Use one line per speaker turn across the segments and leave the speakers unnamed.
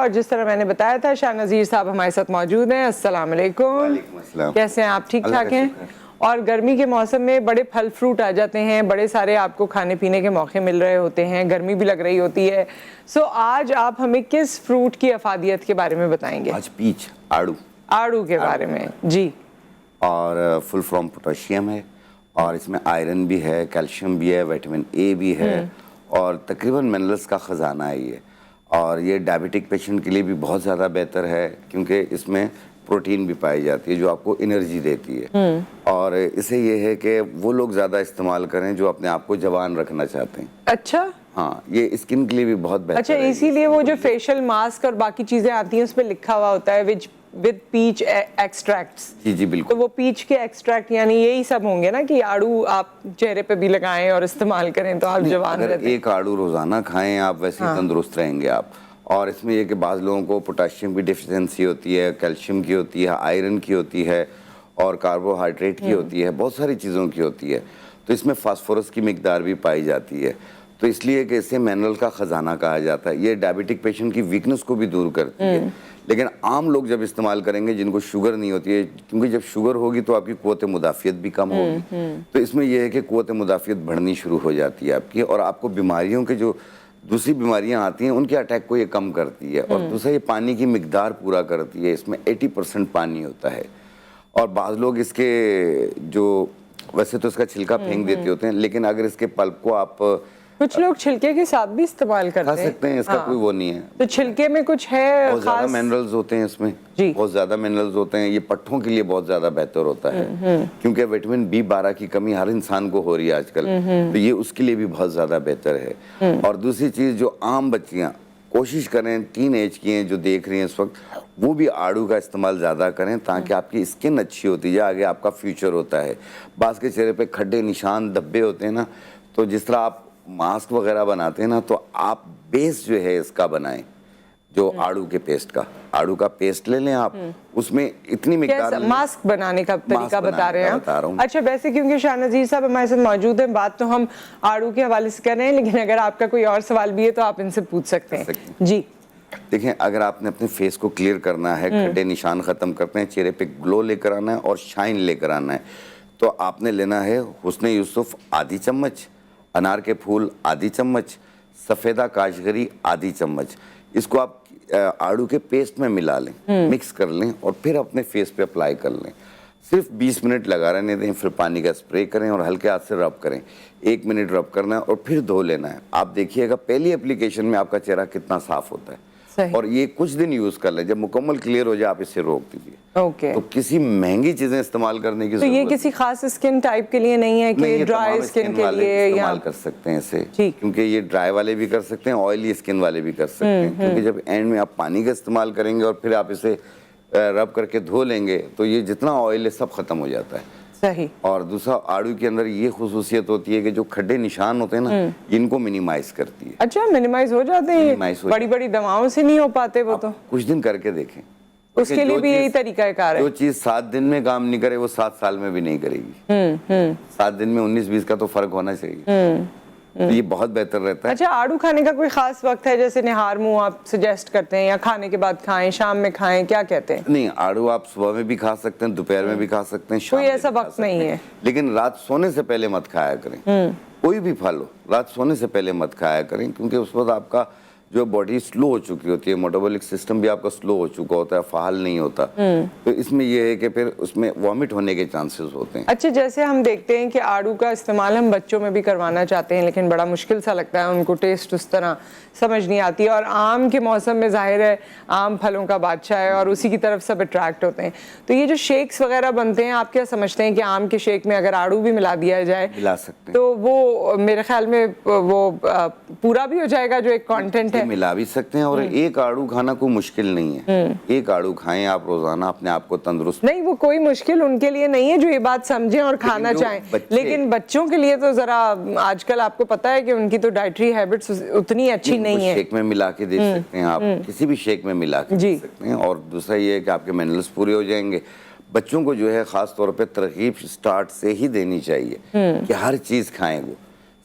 और जिस तरह मैंने बताया था शाह नज़ीर साहब हमारे साथ मौजूद हैं। अस्सलाम वालेकुम, कैसे हैं आप? ठीक ठाक हैं? और गर्मी के मौसम में बड़े फल फ्रूट आ जाते हैं, बड़े सारे आपको खाने पीने के मौके मिल रहे होते हैं, गर्मी भी लग रही होती है। सो आज आप हमें किस फ्रूट की अफादियत के बारे में बताएंगे?
आज पीच,
आड़ू के बारे में जी।
और फुल फ्रॉम पोटेशियम है और इसमें आयरन भी है, कैल्शियम भी है, विटामिन ए भी है और तकरीबन मिनरल्स का ख़जाना है ये। और ये डायबिटिक पेशेंट के लिए भी बहुत ज़्यादा बेहतर है क्योंकि इसमें प्रोटीन भी पाई जाती है जो आपको एनर्जी देती है। और इसे ये है कि वो लोग ज़्यादा इस्तेमाल करें जो अपने आप को जवान रखना चाहते हैं।
अच्छा,
हाँ, ये स्किन के लिए भी बहुत बेहतर
अच्छा,
है।
इसीलिए वो जो फेशियल मास्क और बाकी चीज़ें आती हैं उस पर लिखा हुआ होता है विद पीच एक्सट्रैक्ट्स।
जी जी बिल्कुल।
तो वो पीच के एक्सट्रैक्ट यानी यही सब होंगे ना कि आड़ू आप चेहरे पे भी लगाएं और इस्तेमाल करें तो आप जवान रहते हैं।
एक आड़ू रोजाना खाएं आप वैसे ही तंदुरुस्त रहेंगे आप। और इसमें यह कि बाज़ लोगों को पोटाशियम की डिफिशियंसी होती है, कैल्शियम की होती है, आयरन की होती है और कार्बोहाइड्रेट की होती है, बहुत सारी चीज़ों की होती है। तो इसमें फास्फोरस की मिकदार भी पाई जाती है, तो इसलिए कि इसे मिनरल का ख़जाना कहा जाता है। ये डायबिटिक पेशेंट की वीकनेस को भी दूर करती है। लेकिन आम लोग जब इस्तेमाल करेंगे जिनको शुगर नहीं होती है, क्योंकि जब शुगर होगी तो आपकी क़ुव्वत मुदाफ़ियत भी कम होगी, तो इसमें यह है कि क़ुव्वत मुदाफ़ियत बढ़नी शुरू हो जाती है आपकी और आपको बीमारियों के जो दूसरी बीमारियां आती हैं उनके अटैक को ये कम करती है। और दूसरा ये पानी की मिकदार पूरा करती है, इसमें 80% पानी होता है। और बाज़ लोग इसके जो वैसे तो इसका छिलका फेंक देते होते हैं, लेकिन अगर इसके पल्प को आप
कुछ लोग छिलके के साथ भी इस्तेमाल करते
खा सकते हैं, इसका कोई वो नहीं है।
तो छिलके में कुछ है
बहुत ज़्यादा मिनरल्स होते हैं इसमें, बहुत ज़्यादा मिनरल्स होते हैं। ये पट्ठों के लिए बहुत ज़्यादा बेहतर होता है क्योंकि विटामिन B12 की कमी हर इंसान को हो रही है आजकल, तो ये उसके लिए भी बहुत ज़्यादा बेहतर है। और दूसरी चीज़, जो आम बच्चियाँ कोशिश करें, टीन एज की हैं जो देख रही हैं इस वक्त, वो भी आड़ू का इस्तेमाल ज़्यादा करें ताकि आपकी स्किन अच्छी होती जाए, आगे आपका फ्यूचर होता है। बाज़ के चेहरे पे खड्डे, निशान, धब्बे होते हैं ना, तो जिस तरह आप मास्क वगैरह बनाते हैं ना, तो आप बेस जो है इसका बनाएं, जो आड़ू के पेस्ट का, आड़ू का पेस्ट ले लें आप, उसमें इतनी मिकदार
मास्क बनाने का तरीका बता रहे हैं आप? अच्छा, वैसे क्योंकि शाह नज़ीर साहब हमारे साथ मौजूद हैं, बात तो हम आड़ू के हवाले से कर रहे हैं, लेकिन अगर आपका कोई और सवाल भी है तो आप इनसे पूछ सकते हैं जी।
देखें, अगर आपने अपने फेस को क्लियर करना है, खड्डे निशान खत्म करते हैं, चेहरे पे ग्लो लेकर आना है और शाइन लेकर आना है, तो आपने लेना है हुस्न यूसुफ आधी चम्मच, अनार के फूल आधी चम्मच, सफ़ेदा काशगरी आधी चम्मच। इसको आप आड़ू के पेस्ट में मिला लें, मिक्स कर लें और फिर अपने फेस पे अप्लाई कर लें। सिर्फ 20 मिनट लगा रहने दें, फिर पानी का स्प्रे करें और हल्के हाथ से रब करें। 1 मिनट रब करना है और फिर धो लेना है। आप देखिएगा पहली एप्लीकेशन में आपका चेहरा कितना साफ होता है। और ये कुछ दिन यूज कर लें, जब मुकम्मल क्लियर हो जाए आप इसे रोक दीजिए। तो किसी महंगी चीजें इस्तेमाल करने की
तो ये किसी खास स्किन टाइप के लिए नहीं है कि ड्राई स्किन के लिए
इस्तेमाल कर सकते हैं इसे, क्योंकि ये ड्राई वाले भी कर सकते हैं, ऑयली स्किन वाले भी कर सकते हैं। क्योंकि जब एंड में आप पानी का इस्तेमाल करेंगे और फिर आप इसे रब करके धो लेंगे तो ये जितना ऑयल है सब खत्म हो जाता है।
सही।
और दूसरा, आड़ू के अंदर ये खुसूसियत होती है कि जो खड्डे निशान होते हैं ना, इनको मिनिमाइज करती है।
अच्छा, मिनिमाइज हो जाते हैं? बड़ी बड़ी दवाओं से नहीं हो पाते वो? तो
कुछ दिन करके देखें,
उसके लिए भी यही तरीका है कार है।
जो चीज 7 दिन में काम नहीं करे वो 7 साल में भी नहीं करेगी। 7 दिन में 19-20 का तो फर्क होना चाहिए। तो ये बहुत बेहतर रहता है।
अच्छा, आड़ू खाने का कोई खास वक्त है, जैसे निहार मुंह आप सजेस्ट करते हैं, या खाने के बाद खाएं, शाम में खाएं, क्या कहते हैं?
नहीं, आड़ू आप सुबह में भी खा सकते हैं, दोपहर में भी खा सकते हैं,
कोई ऐसा वक्त नहीं है।
लेकिन रात सोने से पहले मत खाया करें। कोई भी फल हो, रात सोने से पहले मत खाया करें, क्योंकि उस वक्त आपका जो बॉडी स्लो हो चुकी होती है, मेटाबॉलिक सिस्टम भी आपका स्लो हो चुका होता है, फाल नहीं होता। तो इसमें यह है कि फिर उसमें वॉमिट होने के चांसेस होते हैं।
अच्छा, जैसे हम देखते हैं कि आड़ू का इस्तेमाल हम बच्चों में भी करवाना चाहते हैं, लेकिन बड़ा मुश्किल सा लगता है, उनको टेस्ट उस तरह समझ नहीं आती। और आम के मौसम में जाहिर है आम फलों का बादशाह है और उसी की तरफ सब अट्रैक्ट होते हैं। तो ये जो शेक्स वगैरह बनते हैं, आप क्या समझते हैं कि आम के शेक में अगर आड़ू भी मिला दिया जाए,
मिला सकते हैं,
तो वो मेरे ख्याल में वो पूरा भी हो जाएगा जो एक कंटेंट है?
मिला भी सकते हैं। और एक आड़ू खाना कोई मुश्किल नहीं है। एक आड़ू खाएं आप रोजाना, अपने आप को तंदुरुस्त।
नहीं, वो कोई मुश्किल उनके लिए नहीं है जो ये बात समझें और खाना चाहें, लेकिन बच्चों के लिए तो जरा आजकल आपको पता है कि उनकी तो डाइटरी हैबिट्स उतनी अच्छी नहीं है।
शेक में मिला के दे सकते हैं आप, किसी भी शेक में मिला के दे सकते हैं। और दूसरा ये है कि आपके मिनरल्स पूरे हो जाएंगे। बच्चों को जो है खास तौर पे तरकीब स्टार्ट से ही देनी चाहिए कि हर चीज़ खाएं, वो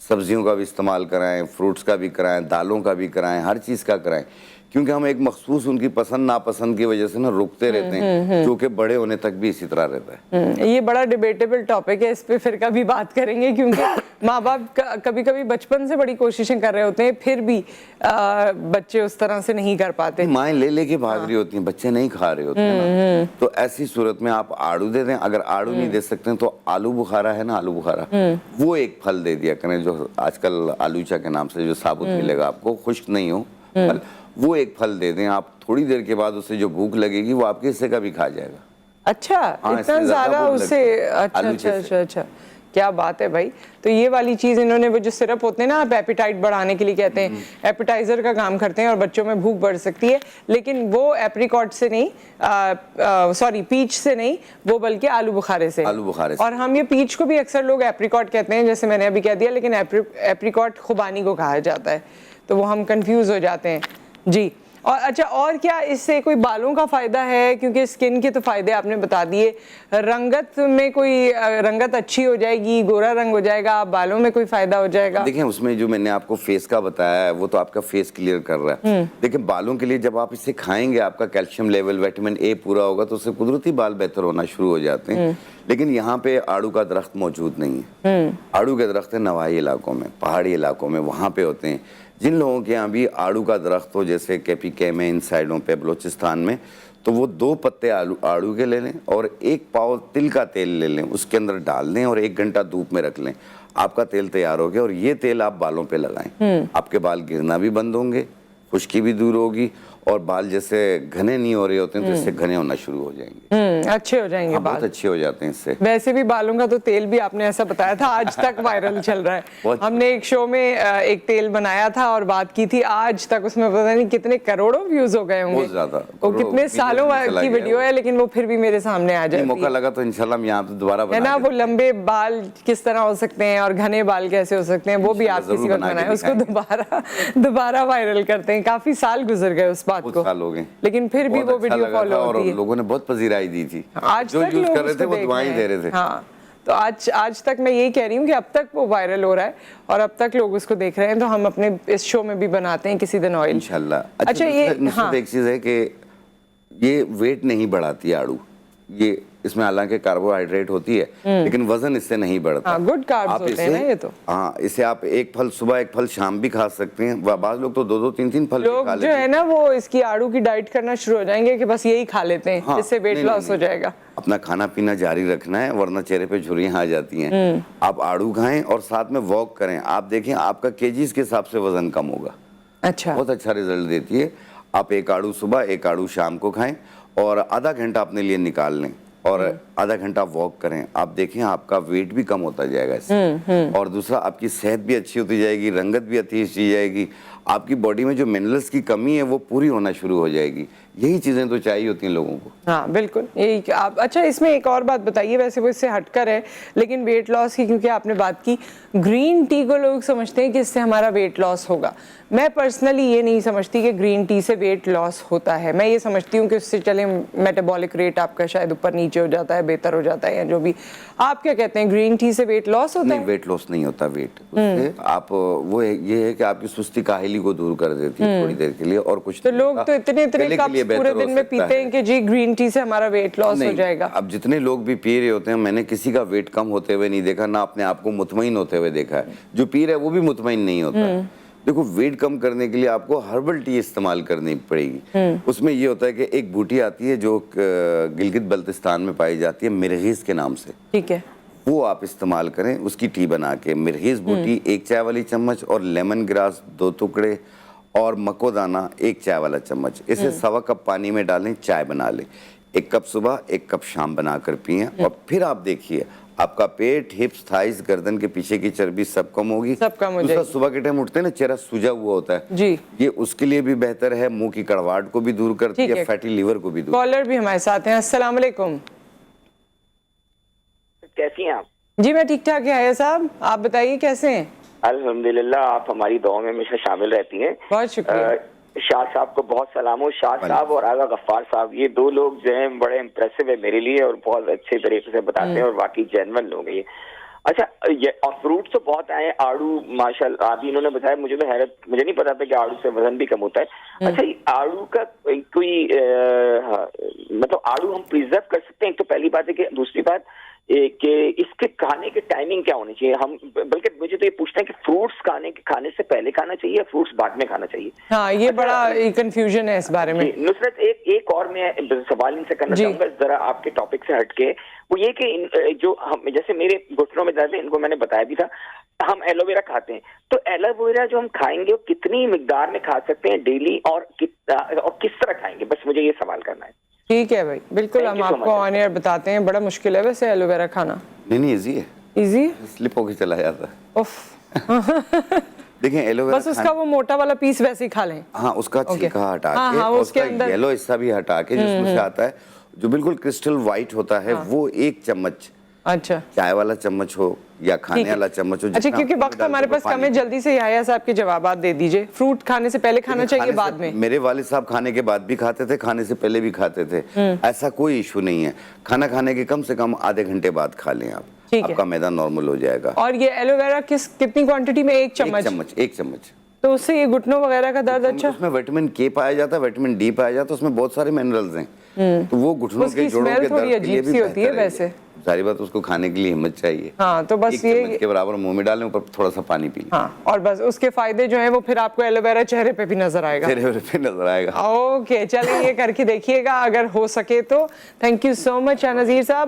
सब्जियों का भी इस्तेमाल कराएं, फ्रूट्स का भी कराएं, दालों का भी कराएं, हर चीज़ का कराएं। क्योंकि हम एक मखसूस उनकी पसंद नापसंद की वजह से ना रुकते रहते हैं, जो कि बड़े होने तक भी इसी तरह रहता है।
ये बड़ा डिबेटेबल टॉपिक है, इस पे फिर कभी बात करेंगे, क्योंकि माँ बाप कभी कभी बचपन से बड़ी कोशिशें कर रहे होते हैं, फिर भी बच्चे उस तरह से नहीं कर पाते।
माएँ ले लेके भाग रही होती हैं, बच्चे नहीं खा रहे होते हैं ना, तो ऐसी सूरत में आप आड़ू दे दें। अगर आड़ू नहीं दे सकते हैं तो आलू बुखारा है ना, आलू बुखारा, वो एक फल दे दिया करें, जो आजकल आलूचा के नाम से जो साबुत मिलेगा आपको, खुश्क नहीं हो फल, वो एक फल दे दें आप। थोड़ी देर के बाद उससे जो भूख लगेगी वो आपके हिस्से का भी खा जाएगा।
अच्छा,
हाँ,
इतना ज्यादा उससे? अच्छा
आलूचे
अच्छा
से।
अच्छा अच्छा, क्या बात है भाई। तो ये वाली चीज इन्होंने, वो जो सिरप होते हैं ना, आप एपिटाइट बढ़ाने के लिए कहते हैं, एपिटाइजर का काम करते हैं और बच्चों में भूख बढ़ सकती है, लेकिन वो एप्रिकॉट से नहीं, सॉरी पीच से नहीं, वो बल्कि आलू बुखारे से।
आलू बुखारे से।
और हम ये पीच को भी अक्सर लोग एप्रिकॉट कहते हैं, जैसे मैंने अभी कह दिया, लेकिन एप्रिकॉट खुबानी को कहा जाता है, तो वो हम कंफ्यूज हो जाते हैं जी। और अच्छा, और क्या इससे कोई बालों का फायदा है? क्योंकि स्किन के तो फायदे आपने बता दिए, रंगत में कोई रंगत अच्छी हो जाएगी, गोरा रंग हो जाएगा, बालों में कोई फायदा हो जाएगा?
देखिए, उसमें जो मैंने आपको फेस का बताया है वो तो आपका फेस क्लियर कर रहा है। देखिए, बालों के लिए जब आप इसे खाएंगे, आपका कैल्शियम लेवल, विटामिन ए पूरा होगा, तो उससे कुदरती बाल बेहतर होना शुरू हो जाते हैं। लेकिन यहाँ पे आड़ू का दरख्त मौजूद नहीं है। आड़ू के दरख्त है नवाही इलाकों में, पहाड़ी इलाकों में, वहाँ पे होते हैं। जिन लोगों के यहाँ भी आड़ू का दरख्त हो, जैसे केपीके में, इन साइडों पे, बलोचिस्तान में, तो वो 2 पत्ते आड़ू के ले लें और 1 पाव तिल का तेल ले लें, उसके अंदर डाल दें और 1 घंटा धूप में रख लें। आपका तेल तैयार हो गया और ये तेल आप बालों पे लगाएं। आपके बाल गिरना भी बंद होंगे, खुश्की भी दूर होगी और बाल जैसे घने नहीं हो रहे होते हैं तो इससे घने होना शुरू हो जाएंगे।
अच्छे हो जाएंगे बाल,
बहुत अच्छे हो जाते हैं इससे।
वैसे भी बालों का तो तेल भी आपने ऐसा बताया था, आज तक वायरल चल रहा है। हमने एक शो में एक तेल बनाया था और बात की थी, आज तक उसमें पता नहीं कितने करोड़ों व्यूज हो गए होंगे।
बहुत ज्यादा,
वो कितने सालों की वीडियो है, लेकिन वो फिर भी मेरे सामने आ जाती है।
मौका लगा तो इंशाल्लाह हम यहाँ पे दोबारा
है ना। वो लंबे बाल किस तरह हो सकते हैं और घने बाल कैसे हो सकते हैं, वो भी आप किसी वक्त बनाए, उसको दोबारा वायरल करते हैं। काफी साल गुजर गए उस बात को,
साल हो गए,
लेकिन फिर भी वो वीडियो फॉलो होती है।
लोगों ने बहुत पजीराई दी थी,
आज
जो
तक
यूज
लोग
कर रहे थे वो
उसको
दुआएं दे रहे थे।
हाँ, तो आज तक मैं यही कह रही हूँ कि अब तक वो वायरल हो रहा है और अब तक लोग उसको देख रहे हैं, तो हम अपने इस शो में भी बनाते हैं किसी दिन ऑयल
इंशाल्लाह।
अच्छा, ये हाँ,
एक चीज है कि ये वेट नहीं बढ़ाती आड़ू, ये इसमें हालांकि कार्बोहाइड्रेट होती है लेकिन वजन इससे नहीं बढ़ता।
हाँ, गुड कार्ब्स होते हैं ना ये तो।
हाँ, इसे आप 1 फल सुबह 1 फल शाम भी खा सकते हैं। बाद लोग तो 2-2 3-3 फल
लोग जो है ना, वो इसकी आड़ू की डाइट करना शुरू हो जाएंगे कि बस यही खा लेते हैं। हाँ, इससे वेट लॉस हो जाएगा।
अपना खाना पीना जारी रखना है, वरना चेहरे पे झुर्रियां आ जाती हैं। आप आड़ू खाएं और साथ में वॉक करें, आप देखें आपका केजीज के हिसाब से वजन कम होगा।
अच्छा,
बहुत अच्छा रिजल्ट देती है। आप 1 आड़ू सुबह 1 आड़ू शाम को खाएं और आधा घंटा अपने लिए निकाल लें और आधा घंटा वॉक करें, आप देखें आपका वेट भी कम होता जाएगा इससे। और दूसरा, आपकी सेहत भी अच्छी होती जाएगी, रंगत भी अच्छी जाएगी, आपकी बॉडी में जो मिनरल्स की कमी है वो पूरी होना शुरू हो जाएगी। यही चीजें तो चाहिए होती हैं लोगों को।
हाँ बिल्कुल, यही आप। अच्छा, इसमें एक और बात बताइए, वैसे वो इससे हटकर है लेकिन वेट लॉस की, क्योंकि आपने बात की ग्रीन टी को लोग समझते हैं कि इससे हमारा वेट लॉस होगा। मैं पर्सनली ये नहीं समझती कि ग्रीन टी से वेट लॉस होता है। मैं ये समझती हूँ कि उससे चले मेटाबॉलिक रेट आपका शायद ऊपर नीचे हो जाता है, बेहतर हो जाता है, या जो भी। आप क्या कहते हैं, ग्रीन टी से वेट लॉस होता है?
नहीं, वेट लॉस नहीं होता। वेट उससे आप वो ये है कि आपकी सुस्ती काहिली को दूर कर देती है थोड़ी देर के लिए, और कुछ
तो लोग तो इतने कप पूरे दिन में पीते हैं कि जी ग्रीन टी से हमारा वेट लॉस हो जाएगा।
अब जितने लोग भी पी रहे होते हैं, मैंने किसी का वेट कम होते हुए नहीं देखा, ना अपने आप को मुतमईन होते हुए देखा है। जो पी रहा है वो भी मुतमईन नहीं होता। देखो, वेट कम करने के लिए आपको हर्बल टी इस्तेमाल करनी पड़ेगी। उसमें ये होता है कि एक बूटी आती है जो गिलगित बल्तिस्तान में पाई जाती है, मिर्गीज के नाम से। ठीक है, वो आप इस्तेमाल करें, उसकी टी बना के। मिर्गीज बूटी 1 चाय वाली चम्मच और लेमन ग्रास 2 टुकड़े और मकोदाना 1 चाय वाला चम्मच, इसे 1.25 कप पानी में डालें, चाय बना लें। 1 कप सुबह 1 कप शाम बनाकर पिए और फिर आप देखिए आपका पेट, हिप्स, थाइस, गर्दन के पीछे की चर्बी सब कम होगी, सब कम हो जाएगी। सुबह के टाइम उठते हैं ना, चेहरा सूजा हुआ होता है जी, ये उसके लिए भी बेहतर है। मुंह की कड़वाहट को भी दूर करती है, फैटी लीवर को भी दूर। कॉलर भी हमारे साथ हैं। अस्सलाम वालेकुम।
कैसी हैं आप?
जी मैं ठीक ठाक है साहब, आप बताइए कैसे हैं?
अल्हम्दुलिल्लाह, आप हमारी दुआ में हमेशा शामिल रहती हैं।
बहुत शुक्रिया।
शाह साहब को बहुत सलाम हो। शाह साहब और आगा गफ्फार साहब, ये 2 लोग जो हैं बड़े इम्प्रेसिव है मेरे लिए और बहुत अच्छे तरीके से बताते हैं और वाकई जेन्युइन लोग हैं। अच्छा, ये और फ्रूट्स तो बहुत आए, आड़ू माशाल्लाह अभी इन्होंने बताया, मुझे तो हैरत, मुझे नहीं पता था कि आड़ू से वजन भी कम होता है। अच्छा, ये आड़ू का कोई मतलब आड़ू हम प्रिजर्व कर सकते हैं, एक तो पहली बात है कि दूसरी बात कि इसके खाने की टाइमिंग क्या होनी चाहिए, हम बल्कि मुझे तो ये पूछना है कि फ्रूट्स खाने से पहले खाना चाहिए या फ्रूट्स बाद में खाना चाहिए?
हाँ, ये बड़ा कंफ्यूजन है इस बारे में।
नुसरत, एक और मैं सवाल इनसे करना चाहूंगा जरा आपके टॉपिक से हटके, वो ये कि जो हम जैसे मेरे घुटनों में दर्द है, इनको मैंने बताया भी था, हम एलोवेरा खाते हैं, तो एलोवेरा जो हम खाएंगे वो कितनी मिकदार में खा सकते हैं डेली, और किस तरह खाएंगे, बस मुझे ये सवाल करना है।
ठीक है भाई, बिल्कुल हम आपको ऑन एयर बताते हैं। बड़ा मुश्किल है वैसे एलोवेरा खाना।
नहीं, इजी है,
इजी,
स्लिप होके चला जाता है।
उफ
देखें एलोवेरा
बस उसका वो मोटा वाला पीस वैसे ही खा लें।
हाँ, उसका छिलका हटा के,
हाँ,
और
उसके
उसका
अंदर
येलो हिस्सा भी हटा के, जिसमें से आता है जो बिल्कुल क्रिस्टल वाइट होता है, वो 1 चम्मच,
अच्छा,
चाय वाला चम्मच हो या खाने वाला चम्मच हो।
अच्छा, क्योंकि वक्त हमारे पास कम है, जल्दी से याया साहब के जवाबात दे दीजिए। फ्रूट खाने से पहले खाना चाहिए, बाद में?
मेरे वालिद साहब खाने के बाद भी खाते थे, खाने से पहले भी खाते थे, ऐसा कोई इशू नहीं है। खाना खाने के कम से कम आधे घंटे बाद खा लें आप, आपका मैदा नॉर्मल हो जाएगा।
और ये एलोवेरा कितनी क्वांटिटी में? 1 चम्मच?
1 चम्मच।
तो उससे ये घुटनों वगैरह का दर्द अच्छा?
उसमें विटामिन के पाया जाता है, विटामिन डी पाया जाता है, उसमें बहुत सारे मिनरल्स हैं, तो वो घुटनों के जोड़ों के दर्द के लिए भी
होती है वैसे।
सारी बात, उसको खाने के लिए हिम्मत चाहिए।
हाँ, तो बस
1
ये
चम्मच के बराबर मुंह में डालें, ऊपर थोड़ा सा पानी पी लें।
हाँ, और बस उसके फायदे जो हैं वो फिर आपको एलोवेरा चेहरे पे भी नजर आएगा।
चेहरे पे नजर आएगा।
ओके, चलिए ये करके देखिएगा अगर हो सके तो। थैंक यू सो मच नज़ीर साहब।